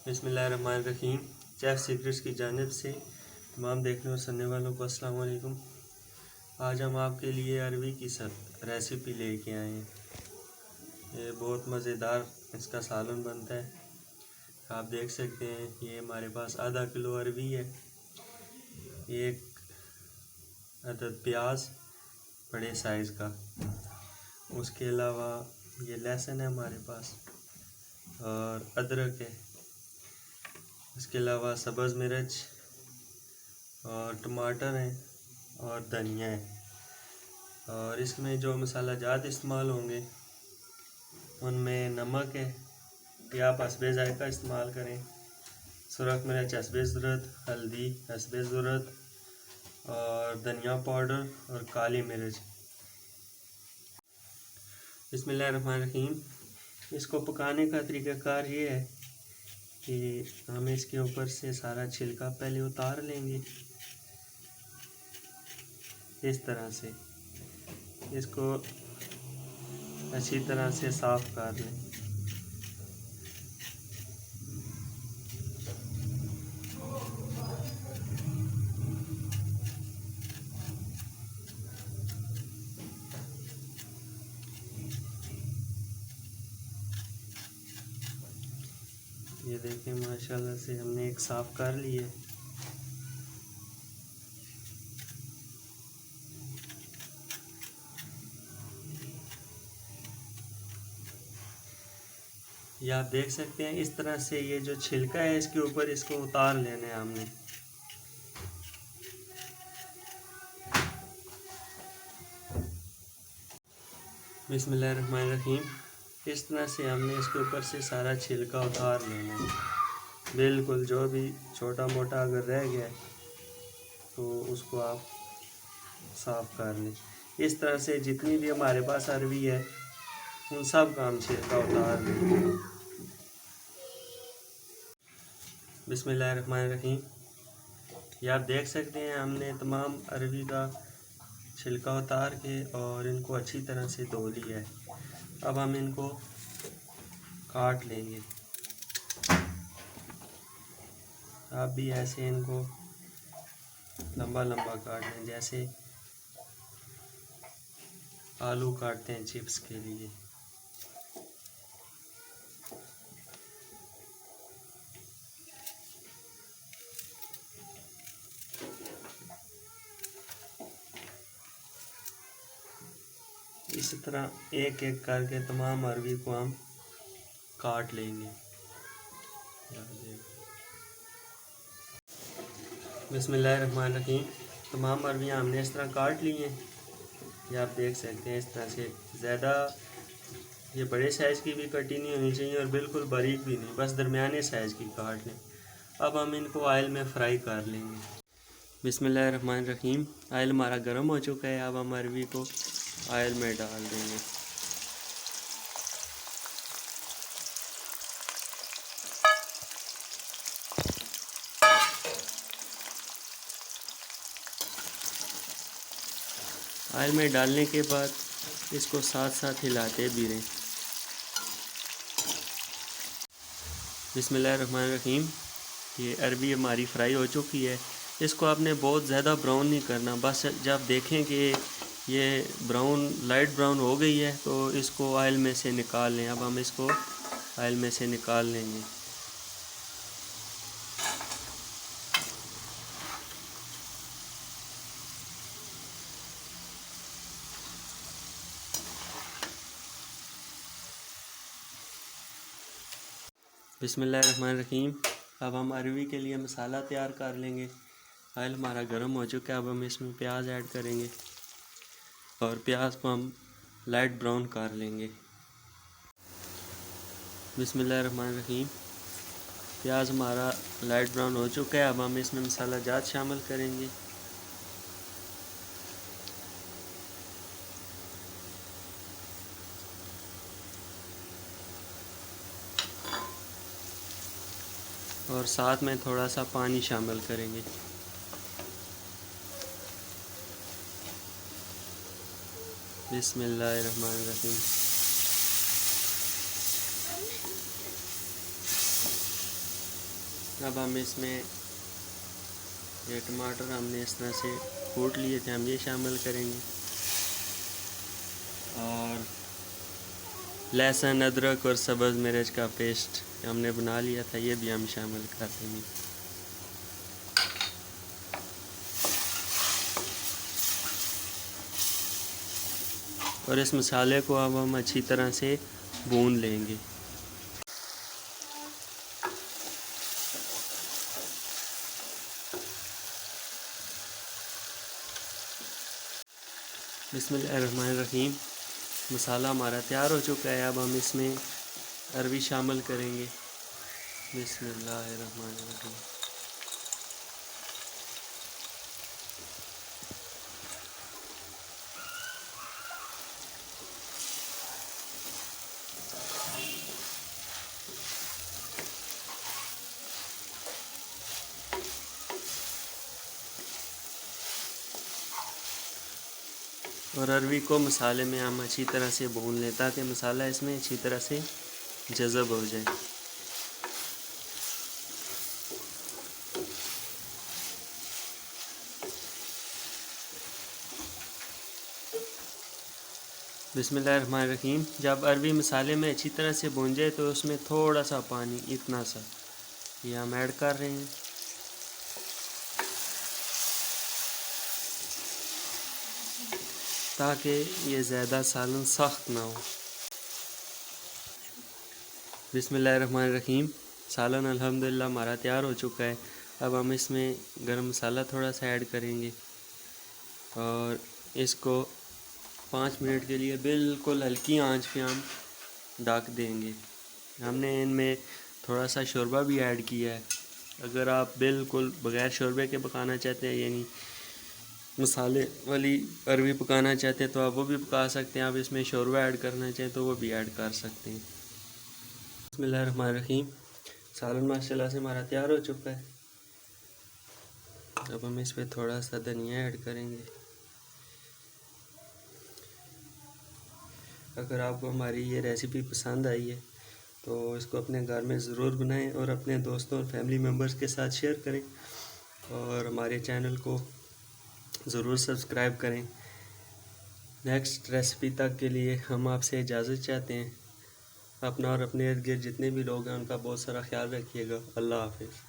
बिस्मिल्लाहिर्रहमानिर्रहीम। Chef secrets की जानिब से तमाम देखने और सुनने वालों को अस्सलाम वालेकुम। आज हम आपके लिए अरवी की रेसिपी लेके आए हैं। ये बहुत मज़ेदार इसका सालन बनता है। आप देख सकते हैं ये हमारे पास आधा किलो अरवी है, एक अदद प्याज बड़े साइज़ का, उसके अलावा ये लहसुन है हमारे पास और अदरक है, इसके अलावा सब्ज़ मिर्च और टमाटर हैं और धनिया है। और इसमें जो मसाला जात इस्तेमाल होंगे उनमें नमक है या आप हस्बे ज़ायक़ा इस्तेमाल करें, सुरख मिर्च हस्बे ज़रूरत, हल्दी हस्बे ज़रूरत और धनिया पाउडर और काली मिर्च। बिस्मिल्लाहिर्रहमानिर्रहीम। इसको पकाने का तरीक़ाकार ये है कि हम इसके ऊपर से सारा छिलका पहले उतार लेंगे। इस तरह से इसको अच्छी तरह से साफ़ कर लें। ये देखें माशाल्लाह से हमने एक साफ़ कर लिए। ये आप देख सकते हैं इस तरह से ये जो छिलका है इसके ऊपर इसको उतार लेना है हमने। बिस्मिल्लाहिर्रहमानिर्रहीम। इस तरह से हमने इसके ऊपर से सारा छिलका उतार लेना है, बिल्कुल जो भी छोटा मोटा अगर रह गया तो उसको आप साफ़ कर लें। इस तरह से जितनी भी हमारे पास अरवी है उन सब का हम छिलका उतार लें। बिस्मिल्लाहिर्रहमानिर्रहीम। ये आप देख सकते हैं हमने तमाम अरवी का छिलका उतार के और इनको अच्छी तरह से धो लिया है। अब हम इनको काट लेंगे। आप भी ऐसे इनको लंबा लंबा काट लें, जैसे आलू काटते हैं चिप्स के लिए। इस तरह एक एक करके तमाम अरवी को हम काट लेंगे। बिस्मिल्लाहिर्रहमानिर्रहीम। तमाम अरवियाँ हमने इस तरह काट ली हैं। ये आप देख सकते हैं इस तरह से। ज़्यादा ये बड़े साइज़ की भी कटी नहीं होनी चाहिए और बिल्कुल बारीक भी नहीं, बस दरमियाने साइज़ की काट लें। अब हम इनको ऑयल में फ्राई कर लेंगे। बिस्मिल्लाहिर्रहमानिर्रहीम। ऑयल हमारा गर्म हो चुका है। अब हम अरवी को ऑयल में डाल देंगे। ऑयल में डालने के बाद इसको साथ साथ हिलाते भी रहें। बिस्मिल्लाहिर्रहमानिर्रहीम। ये अरवी हमारी फ्राई हो चुकी है। इसको आपने बहुत ज़्यादा ब्राउन नहीं करना, बस जब देखें कि ये ब्राउन लाइट ब्राउन हो गई है तो इसको ऑयल में से निकाल लें। अब हम इसको ऑयल में से निकाल लेंगे। बिस्मिल्लाहिर्रहमानिर्रहीम। अब हम अरवी के लिए मसाला तैयार कर लेंगे। ऑयल हमारा गर्म हो चुका है। अब हम इसमें प्याज ऐड करेंगे और प्याज को हम लाइट ब्राउन कर लेंगे। बिस्मिल्लाहिर्रहमानिर्रहीम। प्याज हमारा लाइट ब्राउन हो चुका है। अब हम इसमें मसाला जात शामिल करेंगे। और साथ में थोड़ा सा पानी शामिल करेंगे। बिस्मिल्लाहिर्रहमानिर्रहीम। अब हम इसमें ये टमाटर हमने इस तरह से कूट लिए थे, हम ये शामिल करेंगे। और लहसुन, अदरक और सब्ज़ मिर्च का पेस्ट हमने बना लिया था, ये भी हम शामिल कर देंगे। और इस मसाले को अब हम अच्छी तरह से भून लेंगे। बिस्मिल्लाहिर्रहमानिर्रहीम। मसाला हमारा तैयार हो चुका है। अब हम इसमें अरवी शामिल करेंगे। बिस्मिल्लाहिर्रहमानिर्रहीम। और अरवी को मसाले में हम अच्छी तरह से भून लें ताकि मसाला इसमें अच्छी तरह से जज़ब हो जाए। बिस्मिल्लाहिर्रहमानिर्रहीम। जब अरवी मसाले में अच्छी तरह से भून जाए तो उसमें थोड़ा सा पानी, इतना सा, ये हम ऐड कर रहे हैं। ताकि ये ज़्यादा सालन सख्त ना हो। बिस्मिल्लाहिर्रहमानिर्रहीम। सालन अल्हम्दुलिल्लाह हमारा तैयार हो चुका है। अब हम इसमें गरम मसाला थोड़ा सा ऐड करेंगे और इसको 5 मिनट के लिए बिल्कुल हल्की आंच पे हम ढक देंगे। हमने इनमें थोड़ा सा शोरबा भी ऐड किया है। अगर आप बिल्कुल बग़ैर शोरबे के पकाना चाहते हैं, यानी मसाले वाली अरवी पकाना चाहते हैं, तो आप वो भी पका सकते हैं। आप इसमें शोरबा ऐड करना चाहें तो वो भी ऐड कर सकते हैं। बिस्मिल्लाहिर्रहमानिर्रहीम। सालन माशाल्लाह से हमारा तैयार हो चुका है। अब हम इस पर थोड़ा सा धनिया ऐड करेंगे। अगर आपको हमारी ये रेसिपी पसंद आई है तो इसको अपने घर में ज़रूर बनाएं और अपने दोस्तों और फैमिली मेम्बर्स के साथ शेयर करें और हमारे चैनल को ज़रूर सब्सक्राइब करें। नेक्स्ट रेसिपी तक के लिए हम आपसे इजाज़त चाहते हैं। अपना और अपने इर्द गिर्द जितने भी लोग हैं उनका बहुत सारा ख्याल रखिएगा। अल्लाह हाफ़िज़।